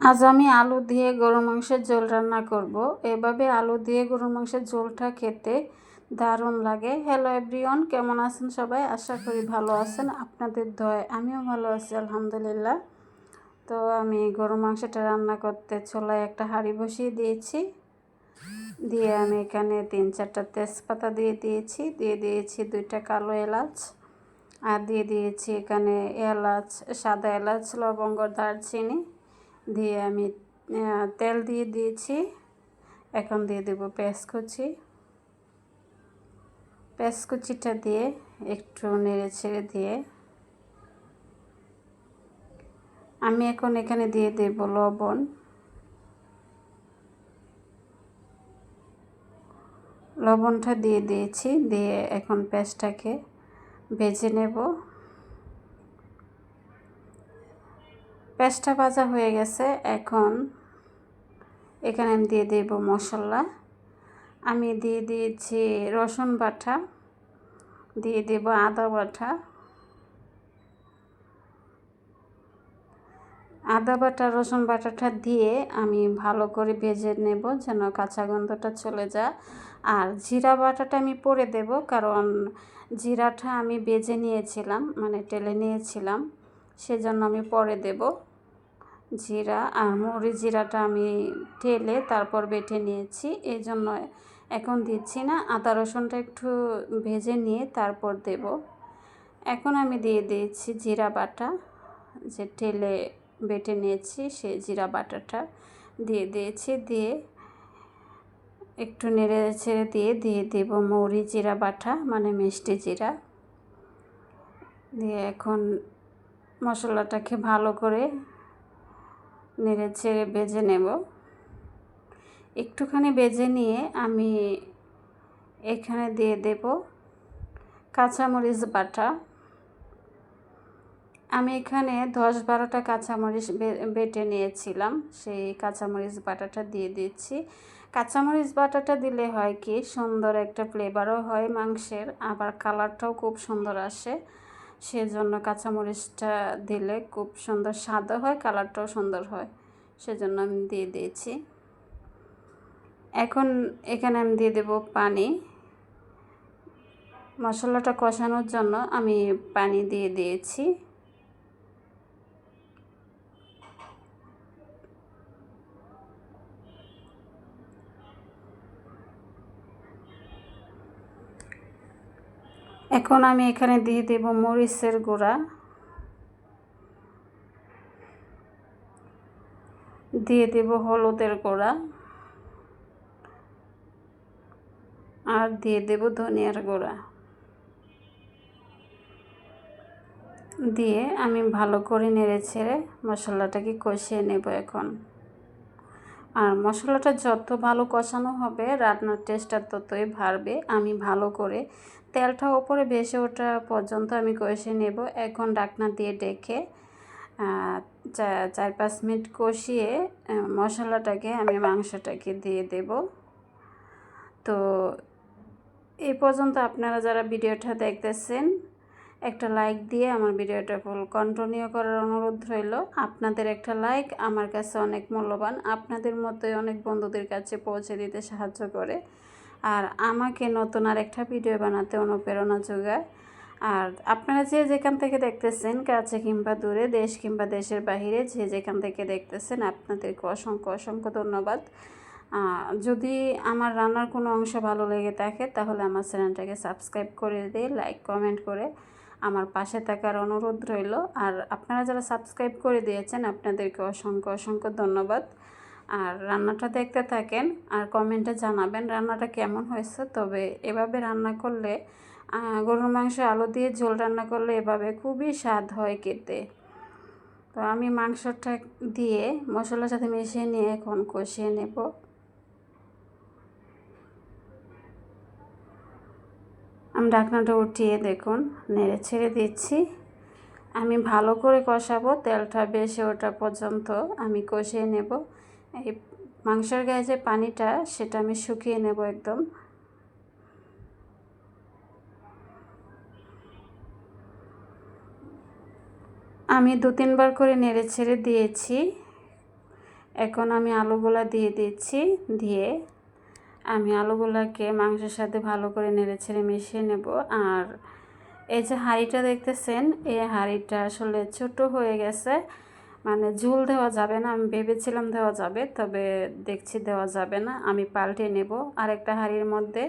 আজ আমি আলু দিয়ে গরুর মাংসের ঝোল রান্না করব। এভাবে আলু দিয়ে গরুর মাংসের ঝোলটা খেতে দারুণ লাগে। হ্যালো এভরিওয়ান, কেমন আছেন সবাই? আশা করি ভালো আছেন। আপনাদের দয়ায় আমিও ভালো আছি, আলহামদুলিল্লাহ। তো আমি গরুর মাংসটা রান্না করতে চুলায় একটা হাঁড়ি বসিয়ে দিয়েছি। দিয়ে আমি এখানে 3-4টা তেজপাতা দিয়ে দিয়েছি 2টা কালো এলাচ, আর দিয়ে দিয়েছি এখানে এলাচ, সাদা এলাচ, লবঙ্গ, দারচিনি দিয়ে আমি তেল দিয়ে দিয়েছি। এখন দিয়ে দেব পেঁয়াজ কুচিটা দিয়ে একটু নেড়ে ছেড়ে দিয়ে আমি এখন এখানে দিয়ে দেব লবণটা দিয়ে দিয়েছি। দিয়ে এখন পেঁয়াজটাকে ভেজে নেব। পেঁয়াজটা ভাজা হয়ে গেছে। এখন এখানে আমি দিয়ে দেব মশলা। আমি দিয়ে দিয়েছি রসুন বাটা, দিয়ে দেব আদা বাটা, রসুন বাটাটা দিয়ে আমি ভালো করে ভেজে নেব যেন কাঁচা গন্ধটা চলে যায়। আর জিরা বাটাটা আমি পরে দেব, কারণ জিরাটা আমি ভেজে নিয়েছিলাম, মানে টেলে নিয়েছিলাম, সেজন্য আমি পরে দেব। জিরা আর মরিচ জিরাটা আমি টেলে তারপর বেটে নিয়েছি, এই জন্য এখন দিচ্ছি না। আদা রসুনটা একটু ভেজে নিয়ে তারপর দেব। এখন আমি দিয়ে দিয়েছি জিরা বাটা, যে টেলে বেটে নিয়েছি সেই জিরা বাটাটা দিয়ে দিয়েছি। দিয়ে একটু নেড়ে ছেড়ে দিয়ে দেব মৌরি জিরা বাটা, মানে মিষ্টি জিরা দিয়ে এখন মশলাটাকে ভালো করে নেড়ে ছেড়ে ভেজে নেব। একটুখানি ভেজে নিয়ে আমি এখানে দিয়ে দেব কাঁচামরিচ বাটা। আমি এখানে 10-12টা কাঁচামরিচ বেটে নিয়েছিলাম, সেই কাঁচামরিচ বাটাটা দিয়ে দিচ্ছি। কাঁচামরিচ বাটাটা দিলে হয় কি, সুন্দর একটা ফ্লেভারও হয় মাংসের, আবার কালারটাও খুব সুন্দর আসে। সেজন্য কাঁচামরিচটা দিলে খুব সুন্দর স্বাদও হয়, কালারটাও সুন্দর হয়, সেজন্য আমি দিয়ে দিয়েছি। এখন এখানে আমি দিয়ে দেব পানি। মশলাটা কষানোর জন্য আমি পানি দিয়ে দিয়েছি। এখন আমি এখানে দিয়ে দেব মরিচের গুঁড়া, দিয়ে দেব হলুদের গুঁড়া, আর দিয়ে দেব ধনিয়ার গুঁড়া। দিয়ে আমি ভালো করে নেড়ে ছেড়ে মশলাটাকে কষিয়ে নেব এখন। আর মশলাটা যত ভালো কষানো হবে রান্নার টেস্টটা ততই বাড়বে। আমি ভালো করে তেলটা ওপরে ভেসে ওঠা পর্যন্ত আমি কষিয়ে নেব। এখন ঢাকনা দিয়ে ডেকে 4-5 মিনিট কষিয়ে মশলাটাকে আমি মাংসটাকে দিয়ে দেব। তো এই পর্যন্ত আপনারা যারা ভিডিওটা দেখতেছেন, একটা লাইক দিয়ে আমার ভিডিওটা ফুল কন্টিনিউ করার অনুরোধ রইল। আপনাদের একটা লাইক আমার কাছে অনেক মূল্যবান, আপনাদের মতোই অনেক বন্ধুদের কাছে পৌঁছে দিতে সাহায্য করে, আর আমাকে নতুন আরেকটা ভিডিও বানাতে অনুপ্রেরণা যোগায়। আর আপনারা যে যেখান থেকে দেখতেছেন, কাছে কিংবা দূরে, দেশ কিংবা দেশের বাহিরে, যে যেখান থেকে দেখতেছেন, আপনাদেরকে অসংখ্য অসংখ্য ধন্যবাদ। যদি আমার রান্নার কোনো অংশ ভালো লেগে থাকে তাহলে আমার চ্যানেলটাকে সাবস্ক্রাইব করে দিয়ে লাইক কমেন্ট করে আমার পাশে থাকার অনুরোধ রইল। আর আপনারা যারা সাবস্ক্রাইব করে দিয়েছেন আপনাদেরকে অসংখ্য অসংখ্য ধন্যবাদ। আর রান্নাটা দেখতে থাকেন আর কমেন্টে জানাবেন রান্নাটা কেমন হয়েছে। তবে এভাবে রান্না করলে, গরুর মাংস আলু দিয়ে ঝোল রান্না করলে এভাবে খুবই স্বাদ হয় খেতে। তো আমি মাংসটা দিয়ে মশলার সাথে মিশিয়ে নিয়ে এখন কষিয়ে নেব। আমি ঢাকনাটা উঠিয়ে দেখুন নেড়ে ছেড়ে দিচ্ছি। আমি ভালো করে কষাবো, তেলটা বেশি ওঠা পর্যন্ত আমি কষিয়ে নেব। এই মাংসের গায়ে যে পানিটা সেটা আমি শুকিয়ে নেব একদম। আমি 2-3 বার করে নেড়ে ছেড়ে দিয়েছি। এখন আমি আলুগুলা দিয়ে দিচ্ছি। দিয়ে আমি আলুগুলাকে মাংসের সাথে ভালো করে নেড়েছেড়ে মিশিয়ে নেব। আর এই যে হাঁড়িটা দেখতেছেন, এই হাঁড়িটা আসলে ছোট হয়ে গেছে, মানে ঝোল দেওয়া যাবে না। আমি ভেবেছিলাম দেওয়া যাবে, তবে দেখছি দেওয়া যাবে না। আমি পাল্টে নেব। আর একটা হাঁড়ির মধ্যে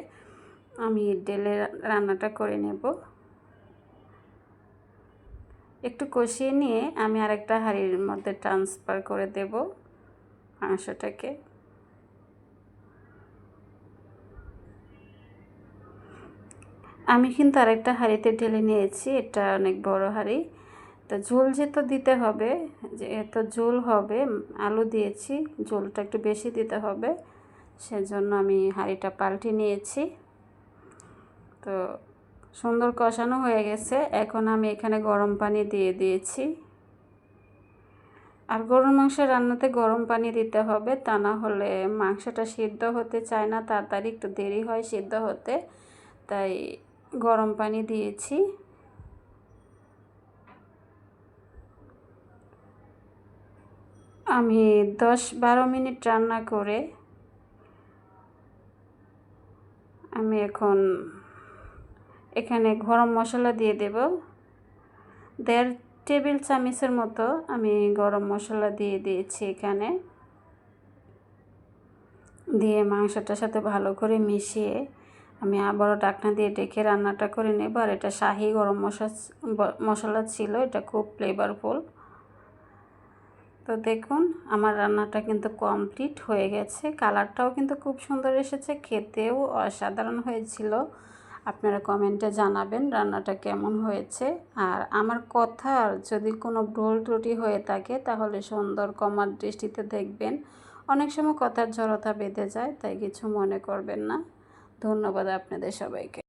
আমি ঢেলে রান্নাটা করে নেব। একটু কষিয়ে নিয়ে আমি আরেকটা হাঁড়ির মধ্যে ট্রান্সফার করে দেব মাংসটাকে। আমি কিন্তু আরেকটা হাঁড়িতে ঢেলে নিয়েছি, এটা অনেক বড় হাঁড়ি। তো ঝোল যেহেতু দিতে হবে, যে এত ঝোল হবে, আলু দিয়েছি, ঝোলটা একটু বেশি দিতে হবে, সেজন্য আমি হাঁড়িটা পাল্টে নিয়েছি। তো সুন্দর কষানো হয়ে গেছে। এখন আমি এখানে গরম পানি দিয়ে দিয়েছি। আর গরুর মাংসের রান্নাতে গরম পানি দিতে হবে, তা না হলে মাংসটা সিদ্ধ হতে চায় না, তাড়াতাড়ি একটু দেরি হয় সিদ্ধ হতে, তাই গরম পানি দিয়েছি। আমি 10-12 মিনিট রান্না করে আমি এখন এখানে গরম মশলা দিয়ে দেব। 1.5 টেবিল চামচের মতো আমি গরম মশলা দিয়ে দিয়েছি এখানে। দিয়ে মাংসটার সাথে ভালো করে মিশিয়ে আমি আবারও ঢাকনা দিয়ে ঢেকে রান্নাটা করে নেব। আর এটা শাহি গরম মশলা ছিল, এটা খুব ফ্লেভারফুল। তো দেখুন আমার রান্নাটা কিন্তু কমপ্লিট হয়ে গেছে। কালারটাও কিন্তু খুব সুন্দর এসেছে, খেতেও অসাধারণ হয়েছিল। আপনারা কমেন্টে জানাবেন রান্নাটা কেমন হয়েছে। আর আমার কথার যদি কোনো ভুল ত্রুটি হয়ে থাকে তাহলে সুন্দর ক্ষমার দৃষ্টিতে দেখবেন। অনেক সময় কথার জড়তা বেঁধে যায়, তাই কিছু মনে করবেন না। ধন্যবাদ আপনাদের সবাইকে।